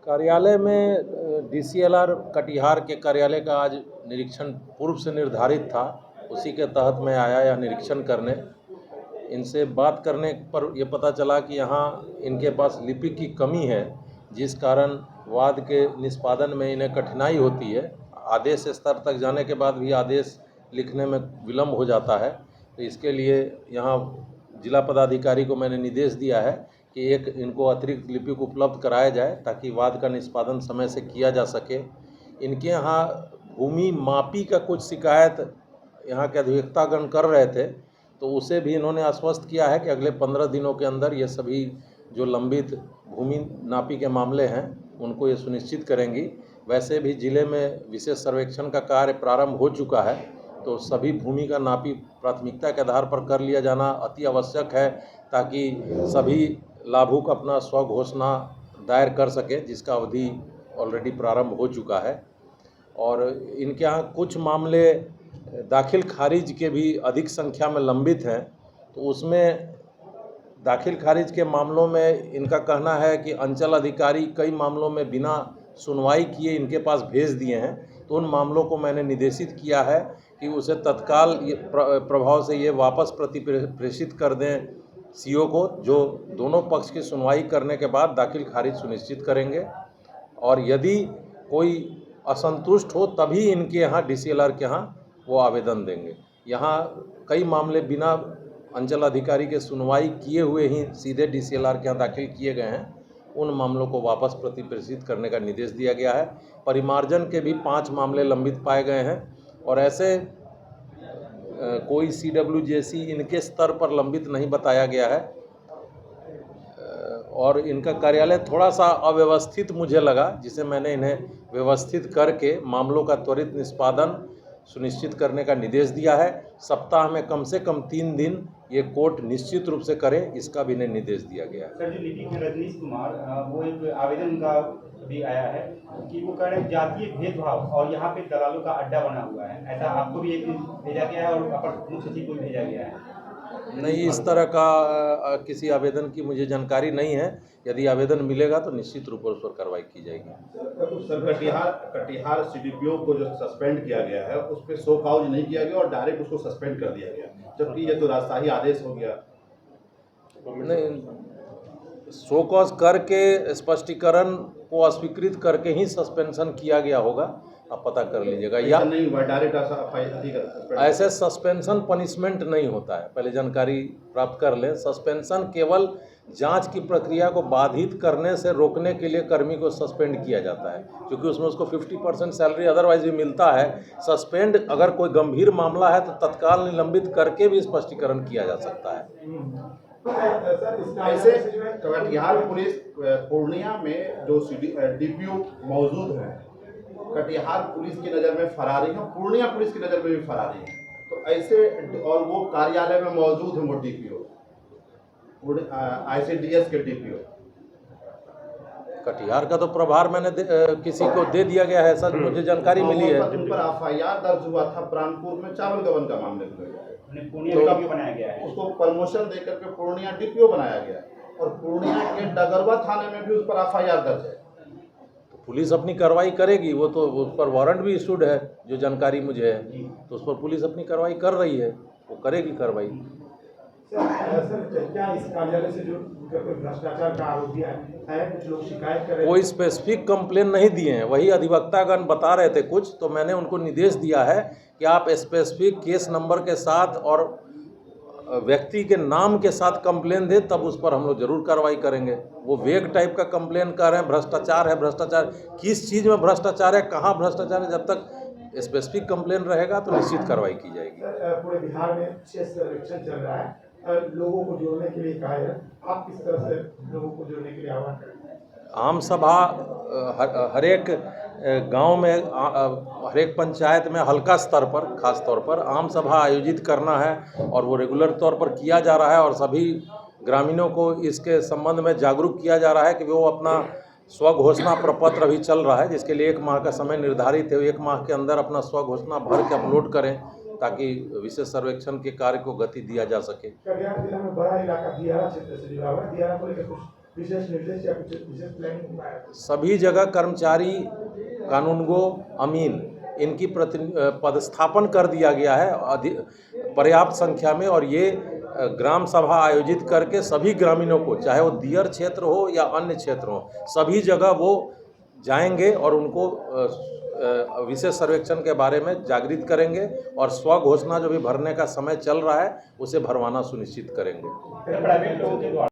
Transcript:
कार्यालय में डीसीएलआर कटिहार के कार्यालय का आज निरीक्षण पूर्व से निर्धारित था। उसी के तहत मैं आया यह निरीक्षण करने। इनसे बात करने पर यह पता चला कि यहाँ इनके पास लिपि की कमी है, जिस कारण वाद के निष्पादन में इन्हें कठिनाई होती है। आदेश स्तर तक जाने के बाद भी आदेश लिखने में विलम्ब हो जाता है। तो इसके लिए यहाँ जिला पदाधिकारी को मैंने निर्देश दिया है कि एक इनको अतिरिक्त लिपिक उपलब्ध कराया जाए ताकि वाद का निष्पादन समय से किया जा सके। इनके यहाँ भूमि मापी का कुछ शिकायत यहाँ के अधिवक्तागण कर रहे थे, तो उसे भी इन्होंने आश्वस्त किया है कि अगले 15 दिनों के अंदर ये सभी जो लंबित भूमि नापी के मामले हैं उनको ये सुनिश्चित करेंगी। वैसे भी जिले में विशेष सर्वेक्षण का कार्य प्रारंभ हो चुका है, तो सभी भूमि का नापी प्राथमिकता के आधार पर कर लिया जाना अति आवश्यक है ताकि सभी लाभुक अपना स्वघोषणा दायर कर सके, जिसका अवधि ऑलरेडी प्रारंभ हो चुका है। और इनके यहाँ कुछ मामले दाखिल खारिज के भी अधिक संख्या में लंबित हैं, तो उसमें दाखिल खारिज के मामलों में इनका कहना है कि अंचल अधिकारी कई मामलों में बिना सुनवाई किए इनके पास भेज दिए हैं। तो उन मामलों को मैंने निर्देशित किया है कि उसे तत्काल प्रभाव से ये वापस प्रेषित कर दें सीओ को, जो दोनों पक्ष की सुनवाई करने के बाद दाखिल खारिज सुनिश्चित करेंगे। और यदि कोई असंतुष्ट हो तभी इनके यहाँ डीसीएलआर के यहाँ वो आवेदन देंगे। यहाँ कई मामले बिना अंचल अधिकारी के सुनवाई किए हुए ही सीधे डीसीएलआर के यहाँ दाखिल किए गए हैं। उन मामलों को वापस प्रेषित करने का निर्देश दिया गया है। परिमार्जन के भी 5 मामले लंबित पाए गए हैं और ऐसे कोई CWJC इनके स्तर पर लंबित नहीं बताया गया है। और इनका कार्यालय थोड़ा सा अव्यवस्थित मुझे लगा, जिसे मैंने इन्हें व्यवस्थित करके मामलों का त्वरित निष्पादन सुनिश्चित करने का निर्देश दिया है। सप्ताह में कम से कम 3 दिन ये कोर्ट निश्चित रूप से करे, इसका भी इन्हें निर्देश दिया गया है। सर, जो लिपिक रजनीश कुमार, वो एक आवेदन उनका भी आया है कि वो कह रहे हैं जातीय भेदभाव और यहाँ पे दलालों का अड्डा बना हुआ है। ऐसा आपको भी एक भेजा गया है और अपर मुख्य सचिव को भेजा गया है? नहीं, इस तरह का किसी आवेदन की मुझे जानकारी नहीं है। यदि आवेदन मिलेगा तो निश्चित रूप से उस पर कार्रवाई की जाएगी। सर, कटिहार CDPO को जो सस्पेंड किया गया है उस पर शो कॉज नहीं किया गया और डायरेक्ट उसको सस्पेंड कर दिया गया, जबकि ये तो राजशाही आदेश हो गया। नहीं, शो कॉज करके स्पष्टीकरण को अस्वीकृत करके ही सस्पेंशन किया गया होगा। आप पता कर लीजिएगा। या नहीं हुआ डायरेक्ट ऐसे सस्पेंशन पनिशमेंट नहीं होता है, पहले जानकारी प्राप्त कर लें। सस्पेंशन केवल जांच की प्रक्रिया को बाधित करने से रोकने के लिए कर्मी को सस्पेंड किया जाता है, क्योंकि उसमें उसको 50% सैलरी अदरवाइज भी मिलता है। सस्पेंड अगर कोई गंभीर मामला है तो तत्काल निलंबित करके भी स्पष्टीकरण किया जा सकता है। ऐसे कटिहार पुलिस पूर्णिया में जो DPO मौजूद है, कटिहार पुलिस की नज़र में फरारी है, पूर्णिया पुलिस की नज़र में भी फरारी है। तो ऐसे और वो कार्यालय में मौजूद है वो DPO, ICDS के DPO। कटिहार का तो प्रभार मैंने किसी को दे दिया गया है, सर मुझे जानकारी मिली है। उन पर FIR दर्ज हुआ था प्राणपुर में चावल गबन का मामले को लेकर। पूर्णिया DPO बनाया गया है, उसको प्रमोशन देकर के पूर्णिया DPO बनाया गया और पूर्णिया के डगरवा थाने में भी उस पर FIR दर्ज है। तो पुलिस अपनी कार्रवाई करेगी, वो तो उस पर वारंट भी इशूड है, जो जानकारी मुझे है, तो उस पर पुलिस अपनी कार्रवाई कर रही है, वो करेगी कार्रवाई। सर, क्या इस कार्यालय से जो भ्रष्टाचार का आरोप दिया है, कुछ लोग शिकायत कर रहे हैं? कोई स्पेसिफिक कंप्लेन नहीं दिए हैं, वही अधिवक्तागण बता रहे थे कुछ, तो मैंने उनको निर्देश दिया है कि आप स्पेसिफिक केस नंबर के साथ और व्यक्ति के नाम के साथ कंप्लेन दें, तब उस पर हम लोग जरूर कार्रवाई करेंगे। वो वेग टाइप का कंप्लेन कर रहे हैं, भ्रष्टाचार है, भ्रष्टाचार किस चीज़ में भ्रष्टाचार है, कहाँ भ्रष्टाचार है, जब तक स्पेसिफिक कंप्लेन रहेगा तो निश्चित कार्रवाई की जाएगी। पूरे बिहार में 6 सर्वेक्षण चल रहा है, लोगों को जोड़ने के लिए कहा है, आप किस तरह से लोगों को जोड़ने के लिए आह्वान करेंगे? आम सभा हर एक गांव में, हर एक पंचायत में हल्का स्तर पर, खास तौर पर आम सभा आयोजित करना है और वो रेगुलर तौर पर किया जा रहा है और सभी ग्रामीणों को इसके संबंध में जागरूक किया जा रहा है कि वो अपना स्वघोषणा प्रपत्र अभी चल रहा है, जिसके लिए 1 माह का समय निर्धारित है। 1 माह के अंदर अपना स्वघोषणा भर के अपलोड करें ताकि विशेष सर्वेक्षण के कार्य को गति दिया जा सके। कटिहार जिला में बड़ा इलाका दियारा क्षेत्र से जुड़ा हुआ है, दियारा को लेकर कुछ विशेष निर्देश या विशेष प्लानिंग बनाया? सभी जगह कर्मचारी, कानूनगो, अमीन इनकी पदस्थापन कर दिया गया है पर्याप्त संख्या में। और ये ग्राम सभा आयोजित करके सभी ग्रामीणों को, चाहे वो दियर क्षेत्र हो या अन्य क्षेत्र हो, सभी जगह वो जाएंगे और उनको विशेष सर्वेक्षण के बारे में जागृत करेंगे और स्व घोषणा जो भी भरने का समय चल रहा है उसे भरवाना सुनिश्चित करेंगे। प्राइवेट लोगों के द्वारा